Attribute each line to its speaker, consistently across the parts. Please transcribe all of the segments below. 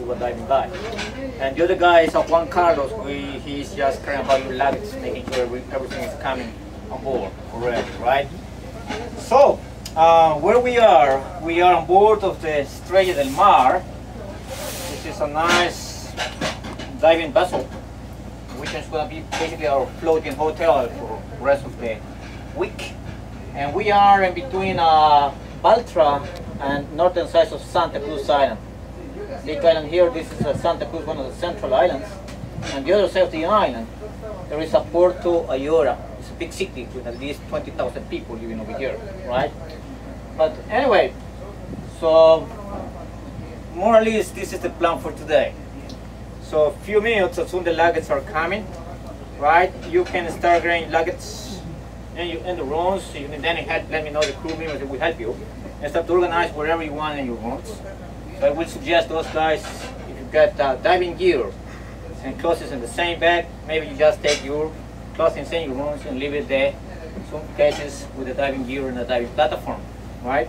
Speaker 1: scuba diving guy. And the other guy is Juan Carlos. He's just caring about your luggage, making sure everything is coming on board already, right? So, where we are on board of the Estrella del Mar. This is a nice diving vessel, which is going to be basically our floating hotel for the rest of the week. And we are in between Baltra and northern side of Santa Cruz Island. Big island here, this is Santa Cruz, one of the central islands. And the other side of the island, there is a Puerto Ayora. It's a big city with at least 20,000 people living over here, right? But anyway, so more or less this is the plan for today. So a few minutes, as soon as the luggage are coming, right, you can start getting luggage in the rooms. So you can then let me know, the crew members that will help you, and start to organize wherever you want in your rooms. So I will suggest those guys, if you got diving gear and clothes in the same bag, maybe you just take your clothes in your rooms and leave it there, some cases with the diving gear and the diving platform, right?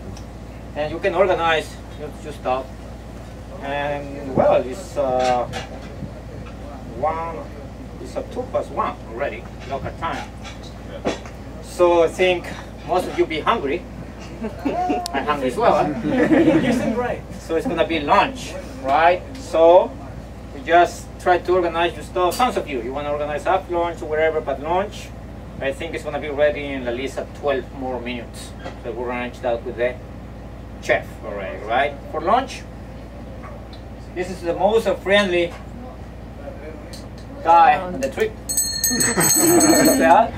Speaker 1: And you can organize your stuff. And well, it's it's a 2+1 already, local time. So I think most of you be hungry. I'm hungry as well. Huh?
Speaker 2: You seem great.
Speaker 1: So it's gonna be lunch, right? So we just try to organize your stuff. Some of you want to organize after lunch or whatever, but lunch, I think it's gonna be ready in at least 12 more minutes. So we'll arrange that with the chef already, right? For lunch, this is the most friendly guy on the trip. Yeah.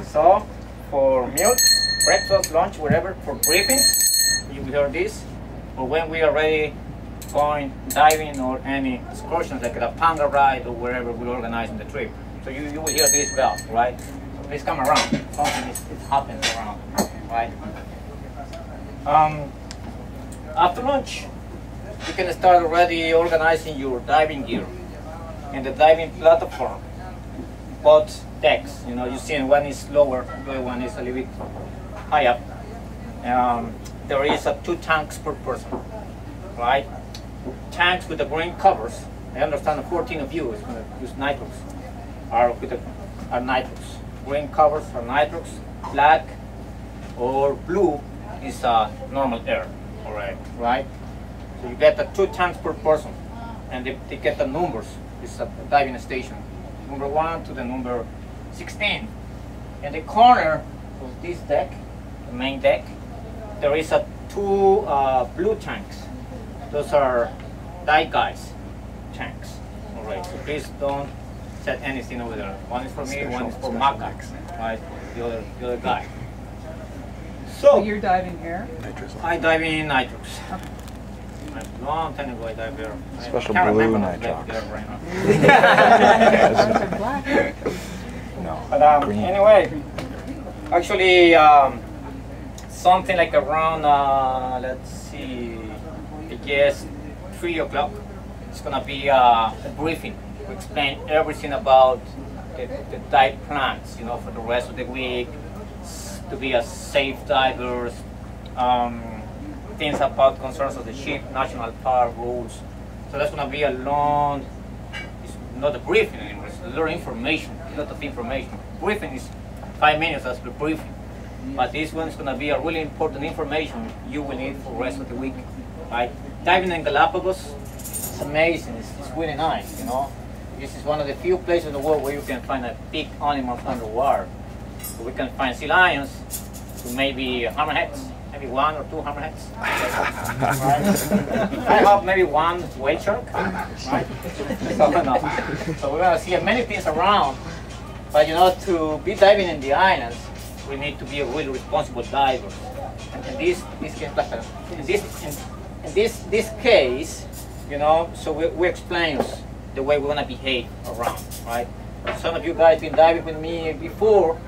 Speaker 1: So for meals, breakfast, lunch, whatever, for briefings, you will hear this. Or when we are ready going diving or any excursions like a panga ride or wherever we organize in the trip. So you will hear this bell, right? So please come around. Something is happens around, right? After lunch, you can start already organizing your diving gear and the diving platform. Both decks, you know, you see one is lower, the other one is a little bit high up. There is 2 tanks per person, right? Tanks with the green covers. I understand 14 of you is going to use nitrox, are nitrox. Green covers are nitrox, black or blue is normal air, alright, right? So you get 2 tanks per person, and they get the numbers. It's a diving station, number 1 to the number 16. In the corner of this deck, the main deck, there is 2 blue tanks. Those are dive guys tanks. All right, so please don't set anything over there. One is for me, one is for Maka, right? The other guy. So
Speaker 3: you're diving here?
Speaker 1: I dive in nitrox. Okay. A long time ago I dived there.
Speaker 4: Special
Speaker 1: I can't
Speaker 4: blue
Speaker 1: remember
Speaker 4: nitrox.
Speaker 1: right now.
Speaker 4: No.
Speaker 1: But anyway, actually something like around let's see, I guess 3 o'clock. It's gonna be a briefing to explain everything about the dive plans, you know, for the rest of the week, to be a safe divers, things about concerns of the ship, national park rules. So that's gonna be a long, it's not a briefing anymore, it's a lot of information, a lot of information. Briefing is 5 minutes as the briefing. But this one is gonna be a really important information you will need for the rest of the week. Right? Diving in Galapagos, it's amazing, it's really nice, you know. This is one of the few places in the world where you can find a big animal underwater. So we can find sea lions, to maybe hammerheads, maybe 1 or 2 hammerheads. Right? I hope maybe 1 whale shark, right? So, no. So we're gonna see many things around, but you know, to be diving in the islands, we need to be a really responsible diver. And in this case, you know, so we explain the way we're gonna behave around, right? Some of you guys been diving with me before,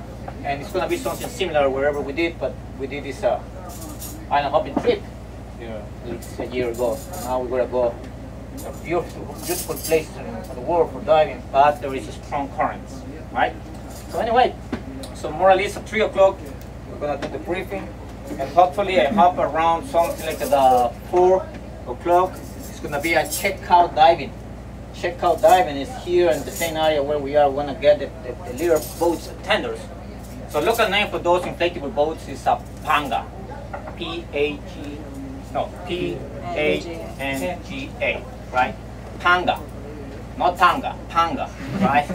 Speaker 1: and it's gonna be something similar wherever we did, but we did this island hopping trip, you know, a year ago. Now we're gonna go to beautiful places in the world for diving, but there is strong currents, right? So anyway, so more or less at 3 o'clock, we're gonna do the briefing, and hopefully I hop around something like the 4 o'clock. It's gonna be a checkout diving. Checkout diving is here in the same area where we are. We're gonna get the little boats tenders. So local name for those inflatable boats is a panga. P-A-N-G-A, right? Panga, not tanga, panga, right?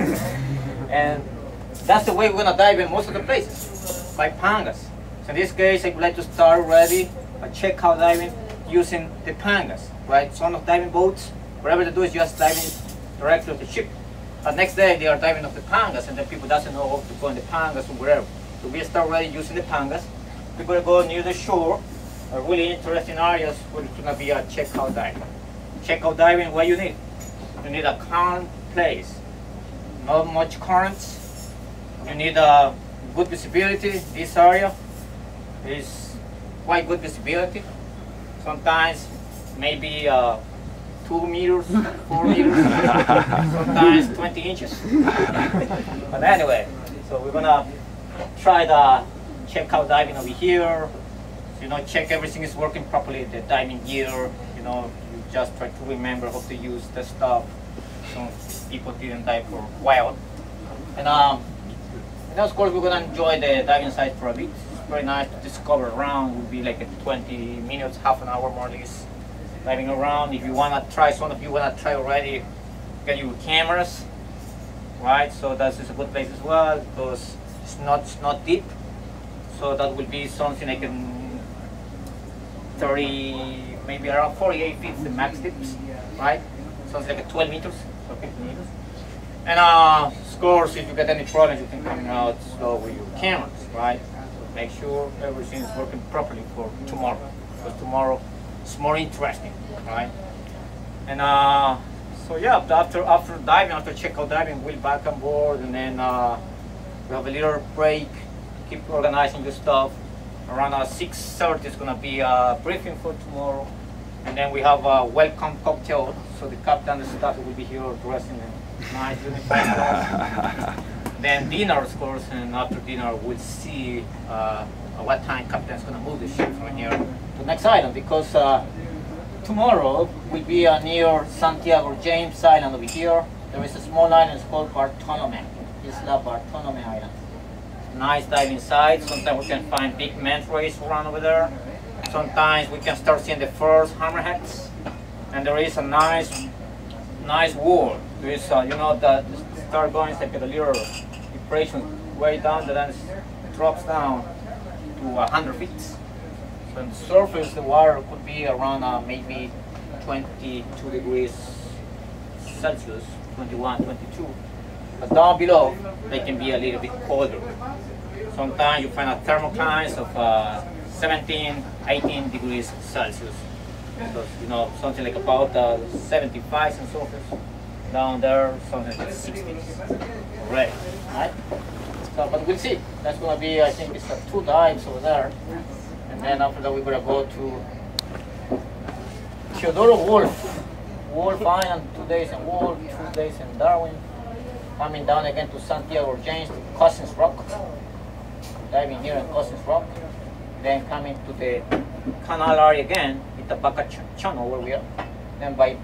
Speaker 1: And that's the way we're gonna dive in most of the places, by pangas. So in this case, I would like to start already a checkout diving using the pangas, right? Some of diving boats, whatever they do is just diving directly off the ship. But next day they are diving off the pangas, and then people doesn't know how to go in the pangas or wherever. So we start already using the pangas. We're gonna go near the shore, really interesting areas where it's gonna be a checkout diving. Checkout diving, what you need? You need a calm place, not much currents. You need a good visibility. This area is quite good visibility. Sometimes maybe 2 meters, 4 meters, sometimes 20 inches. But anyway, so we're gonna try the checkout diving over here. So, check everything is working properly, the diving gear, you just try to remember how to use the stuff. Some people didn't dive for a while. And of course we're gonna enjoy the diving site for a bit. It's very nice to discover around. It will be like 20 minutes, half an hour more or less diving around. If you wanna try, some of you wanna try already, get your cameras, right? So that is a good place as well because it's not deep. So that will be something like 30, maybe around 48 feet, the max depth, right? Something like 12 meters, so 15 meters. And of course, if you get any problems, you can come out slow with your cameras, right? Make sure everything is working properly for tomorrow, because tomorrow is more interesting, right? And so yeah, after diving, after checkout diving, we'll back on board, and then we have a little break, keep organizing the stuff. Around 6:30 is gonna be a briefing for tomorrow, and then we have a welcome cocktail. So the captain and the staff will be here dressing in nice uniforms. Then dinner, of course, and after dinner we'll see what time captain's gonna move the ship from here to the next island, because tomorrow will be near Santiago James Island over here. There is a small island, it's called Bartolome, Isla Bartolome Island. Nice diving site. Sometimes we can find big manta rays around over there. Sometimes we can start seeing the first hammerheads, and there is a nice wall. There is the start going like a little depression way down, and then it drops down to 100 feet. So on the surface, the water could be around maybe 22 degrees Celsius, 21, 22. But down below, they can be a little bit colder. Sometimes you find a thermoclines of 17, 18 degrees Celsius. So, something like about 75 on surface. Down there, something like 60 already, right? So, but we'll see. That's going to be, I think it's 2 dives over there. And then after that, we're going to go to Theodore Wolf Island, 2 days in Wolf, 2 days in Darwin. Coming down again to Santiago James, to Cousins Rock, diving here in Cousins Rock, then coming to the canal area again, Itabaca Channel where we are, then by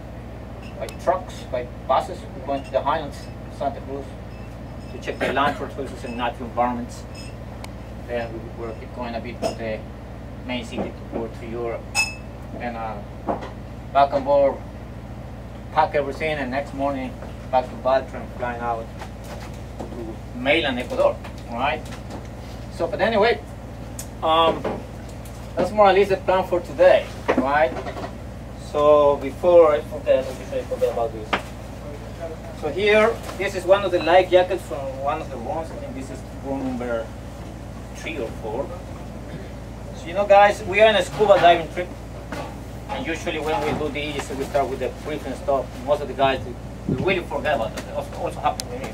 Speaker 1: trucks, by buses, we're going to the highlands, Santa Cruz, to check the land resources and natural environments. Then we'll keep going a bit to the main city, to Puerto Europe, and back on board, pack everything, and next morning back to Baltra, flying out to mainland Ecuador, all right? So, but anyway, that's more or less the plan for today, right? So before I forget about this. So here, this is one of the life jackets from one of the rooms. I think this is room number 3 or 4. So guys, we are on a scuba diving trip. And usually when we do this, we start with the briefing stuff. Most of the guys, we really forget about that. It also happened to me.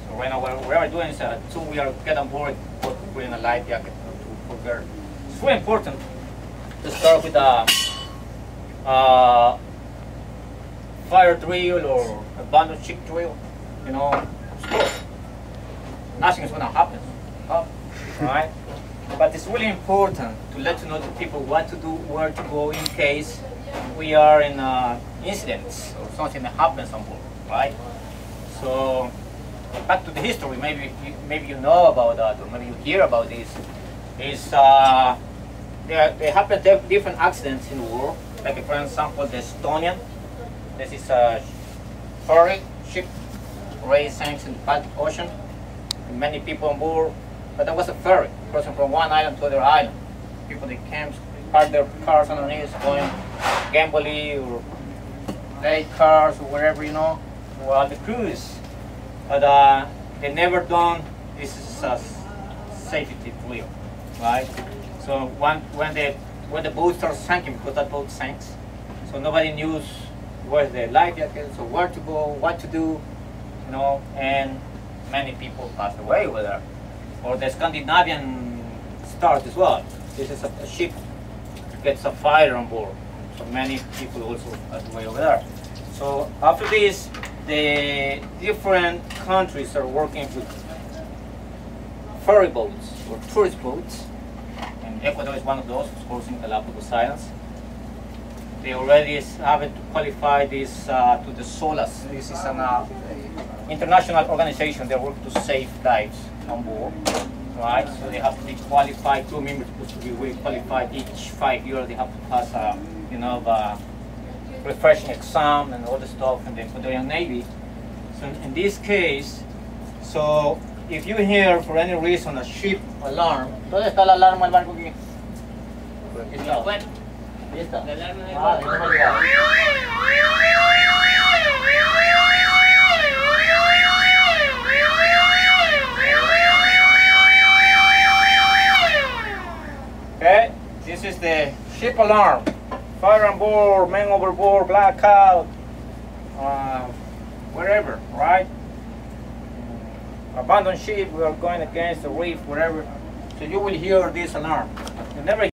Speaker 1: So right now, what we're doing is, so we are get on board, wearing a life jacket to forget. It's very important to start with a fire drill or abandoned ship drill. Nothing is going to happen, right? But it's really important to let you know to people what to do, where to go in case we are in incidents or something that happens on board, right? So back to the history. Maybe you know about that, or maybe you hear about this. There happen different accidents in the war. Like for example, the Estonian. This is a ferry ship sank in the Baltic Ocean. Many people on board, but there was a ferry crossing from one island to other island. People they came, parked their cars underneath, going gambling or late cars or wherever, you know, while the cruise. But they never done this is safety drill, right? So when the boat starts sinking, because that boat sinks, so nobody knew where's the life jacket, so where to go, what to do, you know, and many people passed away over there. Or the Scandinavian start as well. This is a ship gets a fire on board, so many people also passed away over there. So after this, the different countries are working with ferry boats or tourist boats, and Ecuador is one of those, of course, in Galapagos Islands. They already have to qualify this to the SOLAS. This is an international organization. They work to save lives on board, right? So they have to be qualified. 2 members supposed to be qualified each 5 years. They have to pass a, you know, refreshing exam and all the stuff in the Ecuadorian Navy. So in this case, so if you hear for any reason a ship alarm, ¿dónde está la alarma del barco aquí? Aquí está. Ahí está. La alarma del barco. Okay, this is the ship alarm. Fire on board, men overboard, blackout, wherever, right? Abandoned ship, we are going against the reef, wherever. So you will hear this alarm. You never